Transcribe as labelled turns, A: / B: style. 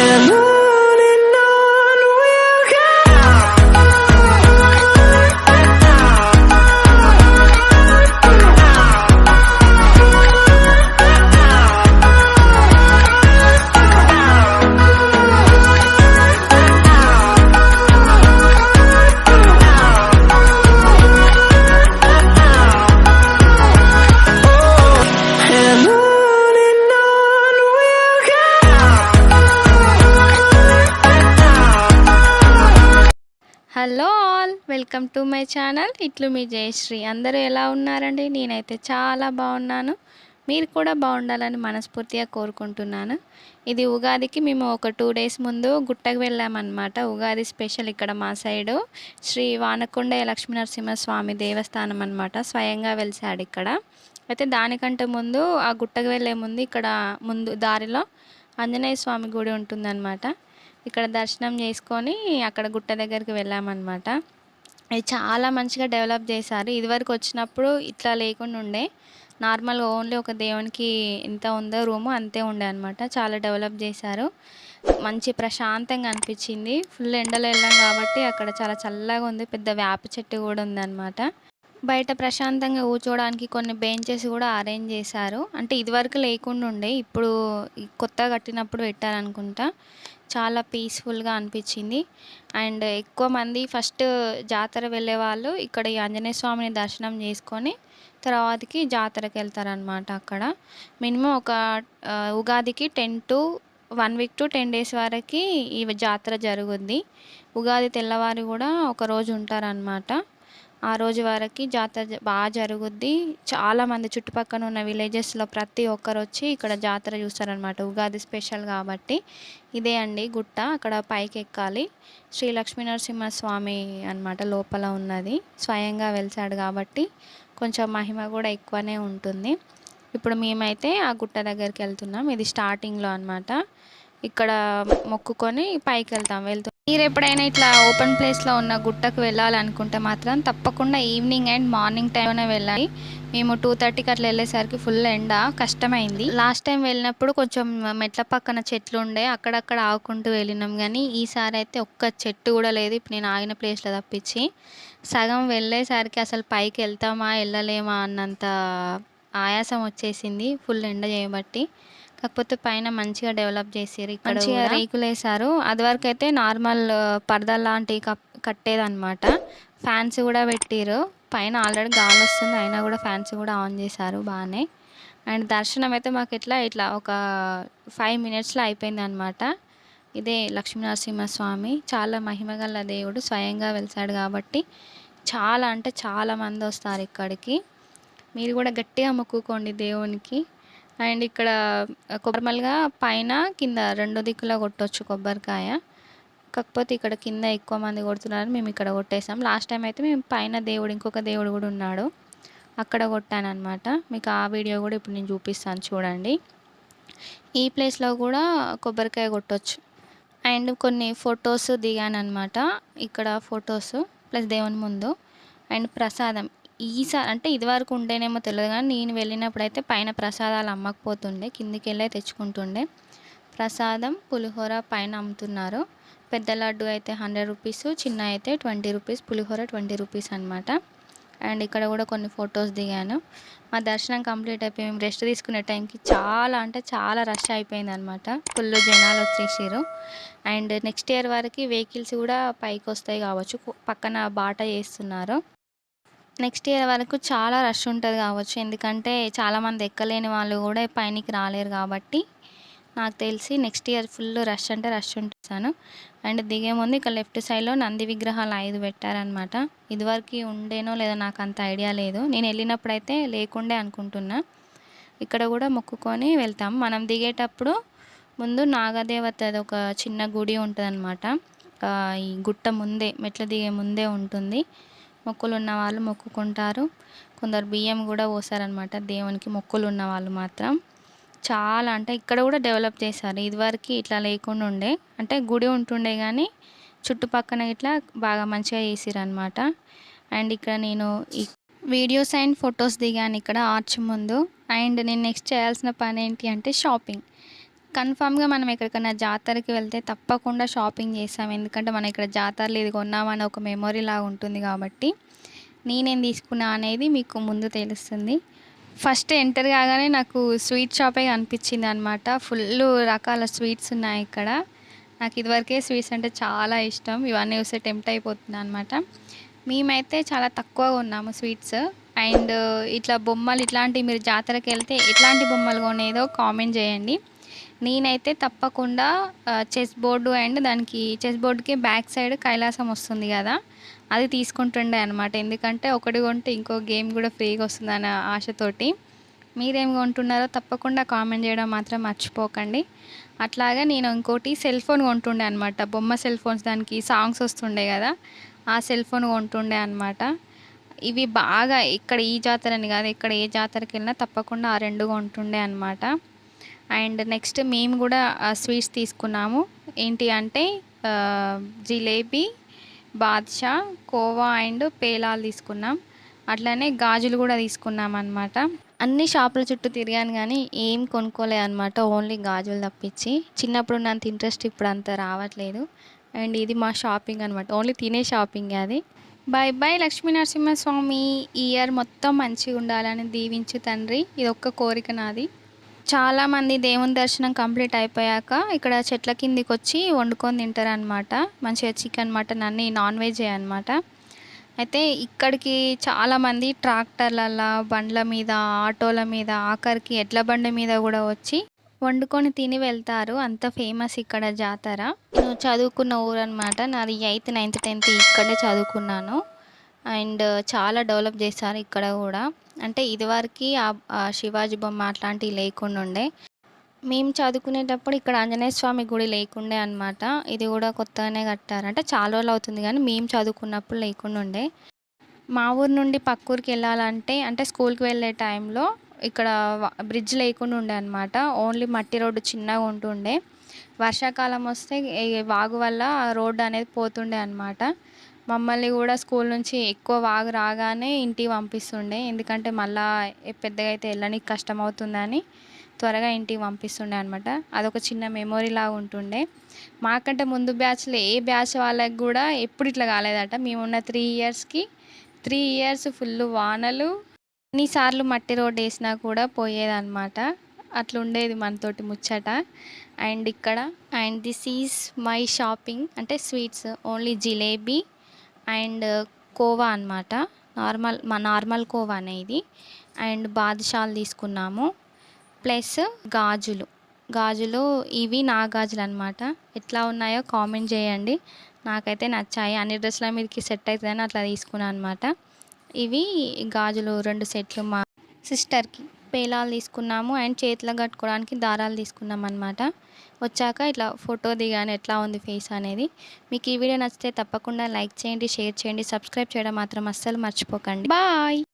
A: And on we'll go. And on we'll go.
B: Hello all, welcome to my channel. ఇట్లు మీ జయశ్రీ. అందరూ ఎలా ఉన్నారండి? నేనైతే చాలా బాగున్నాను. మీరు కూడా బాగుండాలని మనస్ఫూర్తిగా కోరుకుంటున్నాను. ఇది ఉగాదికి మేము ఒక 2 డేస్ ముందు గుట్టకు వెళ్ళామన్నమాట. ఉగాది స్పెషల్ ఇక్కడ మా సైడు శ్రీ వానకొండ లక్ష్మీనరసింహస్వామి దేవస్థానం అన్నమాట. స్వయంగా వెలిసాడు ఇక్కడ. అయితే దానికంటే ముందు ఆ గుట్టకు వెళ్ళే ముందు ఇక్కడ ముందు దారిలో ఆంజనేయ స్వామి గుడి ఉంటుందన్నమాట. ఇక్కడ దర్శనం చేసుకొని అక్కడ గుట్ట దగ్గరికి వెళ్ళామన్నమాట. అది చాలా మంచిగా డెవలప్ చేశారు. ఇదివరకు వచ్చినప్పుడు ఇట్లా లేకుండా ఉండే, నార్మల్గా ఓన్లీ ఒక దేవునికి ఎంత ఉందో రూము అంతే ఉండే అనమాట. చాలా డెవలప్ చేశారు. మంచి ప్రశాంతంగా అనిపించింది. ఫుల్ ఎండలో వెళ్ళాం కాబట్టి అక్కడ చాలా చల్లగా ఉంది. పెద్ద వేప చెట్టు కూడా ఉందన్నమాట. బయట ప్రశాంతంగా కూర్చోవడానికి కొన్ని బెంచెస్ కూడా అరేంజ్ చేశారు. అంటే ఇదివరకు లేకుండా ఉండే, ఇప్పుడు కొత్తగా కట్టినప్పుడు పెట్టారనుకుంటా. చాలా పీస్ఫుల్గా అనిపించింది. అండ్ ఎక్కువ మంది ఫస్ట్ జాతర వెళ్ళే వాళ్ళు ఇక్కడ ఈ ఆంజనేయ స్వామిని దర్శనం చేసుకొని తర్వాతకి జాతరకి వెళ్తారనమాట. అక్కడ మినిమం ఒక ఉగాదికి 1 వీక్ టు 10 డేస్ వరకు ఈ జాతర జరుగుద్ది. ఉగాది తెల్లవారి కూడా ఒక రోజు ఉంటారనమాట. ఆ రోజు వరకు జాతర బాగా జరుగుద్ది. చాలామంది చుట్టుపక్కల ఉన్న విలేజెస్లో ప్రతి ఒక్కరు వచ్చి ఇక్కడ జాతర చూస్తారనమాట. ఉగాది స్పెషల్ కాబట్టి. ఇదే అండి గుట్ట. అక్కడ పైకి ఎక్కాలి. శ్రీ లక్ష్మీనరసింహస్వామి అన్నమాట లోపల ఉన్నది. స్వయంగా వెలిసాడు కాబట్టి కొంచెం మహిమ కూడా ఎక్కువనే ఉంటుంది. ఇప్పుడు మేమైతే ఆ గుట్ట దగ్గరికి వెళ్తున్నాం. ఇది స్టార్టింగ్లో అన్నమాట. ఇక్కడ మొక్కుకొని పైకి వెళ్తాం. మీరు ఎప్పుడైనా ఇట్లా ఓపెన్ ప్లేస్లో ఉన్న గుట్టకు వెళ్ళాలనుకుంటే మాత్రం తప్పకుండా ఈవినింగ్ అండ్ మార్నింగ్ టైంలోనే వెళ్ళాలి. మేము 2:30కి అట్లా వెళ్ళేసరికి ఫుల్ ఎండ, కష్టమైంది. లాస్ట్ టైం వెళ్ళినప్పుడు కొంచెం మెట్ల పక్కన చెట్లు ఉండే, అక్కడక్కడ ఆగుకుంటూ వెళ్ళినాం. కానీ ఈసారి అయితే ఒక్క చెట్టు కూడా లేదు. ఇప్పుడు నేను ఆగిన ప్లేస్లో తప్పించి సగం వెళ్ళేసరికి అసలు పైకి వెళ్తామా వెళ్ళలేమా అన్నంత ఆయాసం వచ్చేసింది ఫుల్ ఎండ చేయబట్టి. కాకపోతే పైన మంచిగా డెవలప్ చేసారు. ఇక్కడ మంచిగా రేకులు వేసారు. అది వరకు అయితే నార్మల్ పరదా లాంటివి కట్టేదన్నమాట. ఫ్యాన్స్ కూడా పెట్టారు. పైన ఆల్రెడీ గాలి వస్తుంది, అయినా కూడా ఫ్యాన్స్ కూడా ఆన్ చేశారు బాగానే. అండ్ దర్శనం అయితే మాకు ఇట్లా ఒక 5 మినిట్స్లో అయిపోయింది అనమాట. ఇదే లక్ష్మీనరసింహస్వామి. చాలా మహిమగల దేవుడు, స్వయంగా వెలిసాడు కాబట్టి చాలా అంటే చాలా మంది వస్తారు ఇక్కడికి. మీరు కూడా గట్టిగా మొక్కుకోండి దేవునికి. అండ్ ఇక్కడ నార్మల్గా పైన కింద 2 దిక్కులా కొట్టవచ్చు కొబ్బరికాయ. కాకపోతే ఇక్కడ కింద ఎక్కువ మంది కొడుతున్నారు, మేము ఇక్కడ కొట్టేసాం. లాస్ట్ టైం అయితే మేము పైన ఇంకొక దేవుడు కూడా ఉన్నాడు, అక్కడ కొట్టాను అనమాట. మీకు ఆ వీడియో కూడా ఇప్పుడు నేను చూపిస్తాను చూడండి. ఈ ప్లేస్లో కూడా కొబ్బరికాయ కొట్టవచ్చు. అండ్ కొన్ని ఫొటోస్ దిగాను అనమాట. ఇక్కడ ఫొటోస్ ప్లస్ దేవుని ముందు. అండ్ ప్రసాదం ఈసారి అంటే ఇదివరకు ఉండేనేమో తెలియదు, కానీ నేను వెళ్ళినప్పుడు అయితే పైన ప్రసాదాలు అమ్మకపోతుండే, కిందికి వెళ్ళే తెచ్చుకుంటుండే. ప్రసాదం పులిహోర పైన అమ్ముతున్నారు. పెద్ద లడ్డు అయితే 100 రూపీస్, చిన్న అయితే 20 రూపీస్, పులిహోర 20 రూపీస్ అనమాట. అండ్ ఇక్కడ కూడా కొన్ని ఫొటోస్ దిగాను. మా దర్శనం కంప్లీట్ అయిపోయి మేము రెస్ట్ తీసుకునే టైంకి చాలా అంటే చాలా రష్ అయిపోయింది అనమాట. ఫుల్ జనాలు వచ్చేసారు. అండ్ నెక్స్ట్ ఇయర్ వరకు వెహికల్స్ కూడా పైకి వస్తాయి కావచ్చు, పక్కన బాట చేస్తున్నారు. నెక్స్ట్ ఇయర్ వరకు చాలా రష్ ఉంటుంది కావచ్చు, ఎందుకంటే చాలామంది ఎక్కలేని వాళ్ళు కూడా పైనకి రాలేరు కాబట్టి. నాకు తెలిసి నెక్స్ట్ ఇయర్ ఫుల్ రష్ అంటే రష్ ఉంటాను. అండ్ దిగే ముందు ఇక్కడ లెఫ్ట్ సైడ్లో నంది విగ్రహాలు 5 పెట్టారనమాట. ఇదివరకు ఉండేనో లేదో నాకు అంత ఐడియా లేదు, నేను వెళ్ళినప్పుడు అయితే లేకుండే అనుకుంటున్నా. ఇక్కడ కూడా మొక్కుకొని వెళ్తాం. మనం దిగేటప్పుడు ముందు నాగదేవతది ఒక చిన్న గుడి ఉంటుంది అనమాట. ఈ గుట్ట ముందే, మెట్లు దిగే ముందే ఉంటుంది. మొక్కులు ఉన్న వాళ్ళు మొక్కుకుంటారు. కొందరు బియ్యం కూడా పోసారనమాట దేవునికి, మొక్కులు ఉన్న వాళ్ళు మాత్రం. చాలా అంటే ఇక్కడ కూడా డెవలప్ చేశారు. ఇదివరకు ఇట్లా లేకుండా ఉండే, అంటే గుడి ఉంటుండే కానీ చుట్టుపక్కన ఇట్లా బాగా మంచిగా చేసిరు అనమాట. అండ్ ఇక్కడ నేను ఈ వీడియోస్ అండ్ ఫొటోస్ దిగాను ఇక్కడ ఆర్చ్ ముందు. అండ్ నేను నెక్స్ట్ చేయాల్సిన పని ఏంటి అంటే షాపింగ్. కన్ఫామ్‌గా మనం ఎక్కడికన్నా జాతరకి వెళ్తే తప్పకుండా షాపింగ్ చేస్తాం. ఎందుకంటే మనం ఇక్కడ జాతరలో ఇది కొన్నామని ఒక మెమొరీలాగా ఉంటుంది కాబట్టి. నేనేం తీసుకున్నా అనేది మీకు ముందు తెలుస్తుంది. ఫస్ట్ ఎంటర్ కాగానే నాకు స్వీట్ షాపే కనిపించిందనమాట. ఫుల్లు రకాల స్వీట్స్ ఉన్నాయి ఇక్కడ. నాకు ఇదివరకే స్వీట్స్ అంటే చాలా ఇష్టం. ఇవన్నీ చూస్తే టెంప్ట్ అయిపోతున్నా అనమాట. మేమైతే చాలా తక్కువ కొన్నాము స్వీట్స్. అండ్ ఇట్లా బొమ్మలు ఇట్లాంటివి మీరు జాతరకి వెళ్తే ఎట్లాంటి బొమ్మలు కొనేదో కామెంట్ చేయండి. నేనైతే తప్పకుండా చెస్ బోర్డు అండ్ దానికి చెస్ బోర్డుకి బ్యాక్ సైడ్ కైలాసం వస్తుంది కదా, అది తీసుకుంటుండే అనమాట. ఎందుకంటే ఒకటి కొంటే ఇంకో గేమ్ కూడా ఫ్రీగా వస్తుందన్న ఆశతోటి. మీరేం కొంటున్నారో తప్పకుండా కామెంట్ చేయడం మాత్రం మర్చిపోకండి. అట్లాగే నేను ఇంకోటి సెల్ ఫోన్ కొంటుండే అనమాట. బొమ్మ సెల్ ఫోన్స్, దానికి సాంగ్స్ వస్తుండే కదా, ఆ సెల్ ఫోన్ కొంటుండే అనమాట. ఇవి బాగా ఇక్కడ ఈ జాతర అని కాదు, ఇక్కడ ఏ జాతరకి వెళ్ళినా తప్పకుండా ఆ రెండు కొంటుండే అనమాట. అండ్ నెక్స్ట్ మేము కూడా స్వీట్స్ తీసుకున్నాము. ఏంటి అంటే జిలేబీ, బాద్షా, కోవా అండ్ పేలాలు తీసుకున్నాం. అట్లనే గాజులు కూడా తీసుకున్నాం అనమాట. అన్ని షాపుల చుట్టూ తిరిగాను కానీ ఏం కొనుక్కోలేదు అనమాట. ఓన్లీ గాజులు తప్పించి. చిన్నప్పుడు ఉన్నంత ఇంట్రెస్ట్ ఇప్పుడు అంత రావట్లేదు. అండ్ ఇది మా షాపింగ్ అనమాట. ఓన్లీ తినే షాపింగ్ అది. Bye bye Lakshmi Narasimhaswamy. ఈ ఇయర్ మొత్తం మంచిగా ఉండాలని దీవించు తండ్రి. ఇది ఒక్క కోరిక నాది. చాలామంది దేవుని దర్శనం కంప్లీట్ అయిపోయాక ఇక్కడ చెట్ల కిందికి వచ్చి వండుకొని తింటారు అనమాట. మంచిగా చికెన్, మటన్ అన్నీ నాన్ వెజే అనమాట. అయితే ఇక్కడికి చాలామంది ట్రాక్టర్లల్లో, బండ్ల మీద, ఆటోల మీద, ఆఖరికి ఎడ్ల బండి మీద కూడా వచ్చి వండుకొని తిని వెళ్తారు. అంత ఫేమస్ ఇక్కడ జాతర. నేను చదువుకున్న ఊరు అనమాట. నాది 8th, 9th, 10th ఇక్కడే చదువుకున్నాను. అండ్ చాలా డెవలప్ చేశారు ఇక్కడ కూడా. అంటే ఇదివరకు ఆ శివాజీ బొమ్మ అట్లాంటివి లేకుండా ఉండే. మేము చదువుకునేటప్పుడు ఇక్కడ ఆంజనేయ స్వామి గుడి లేకుండే అనమాట. ఇది కూడా కొత్తగానే కట్టారు. అంటే చాలా రోజులు అవుతుంది కానీ మేము చదువుకున్నప్పుడు లేకుండా ఉండే. మా ఊరు నుండి పక్క ఊరికి వెళ్ళాలంటే, అంటే స్కూల్కి వెళ్ళే టైంలో ఇక్కడ బ్రిడ్జ్ లేకుండా ఉండే అనమాట. ఓన్లీ మట్టి రోడ్డు చిన్నగా ఉంటుండే. వర్షాకాలం వస్తే వాగు వల్ల రోడ్డు అనేది పోతుండే అనమాట. మమ్మల్ని కూడా స్కూల్ నుంచి ఎక్కువ వాగు రాగానే ఇంటికి పంపిస్తుండే. ఎందుకంటే మళ్ళా పెద్దగా అయితే వెళ్ళడానికి కష్టం అవుతుందని త్వరగా ఇంటికి పంపిస్తుండే అనమాట. అదొక చిన్న మెమొరీ లాగా ఉంటుండే. మాకంటే ముందు బ్యాచ్లో ఏ బ్యాచ్ వాళ్ళకి కూడా ఎప్పుడు ఇట్లా కాలేదట. మేమున్న 3 ఇయర్స్కి 3 ఇయర్స్ ఫుల్ వానలు, ఎన్నిసార్లు మట్టి రోడ్ వేసినా కూడా పోయేదన్నమాట. అట్లా ఉండేది మనతోటి ముచ్చట. And this is my shopping. అంటే sweets only jalebi and khoa అనమాట. నార్మల్ కోవానే ఇది. అండ్ బాదుషాలు తీసుకున్నాము. ప్లస్ గాజులు ఇవి నా గాజులు అనమాట. ఎట్లా ఉన్నాయో కామెంట్ చేయండి. నాకైతే నచ్చాయి. అన్ని డ్రెస్సుల మీదకి సెట్ అవుతుందని అట్లా తీసుకున్నాను అనమాట. ఇవి గాజులు 2 సెట్లు మా సిస్టర్కి. పేలాలు తీసుకున్నాము అండ్ చేతిలో కట్టుకోవడానికి దారాలు తీసుకున్నాం అనమాట. వచ్చాక ఇట్లా ఫోటో దిగాను ఎట్లా ఉంది ఫేస్ అనేది. మీకు ఈ వీడియో నచ్చితే తప్పకుండా లైక్ చేయండి, షేర్ చేయండి, సబ్స్క్రైబ్ చేయడం మాత్రం అస్సలు మర్చిపోకండి. బాయ్.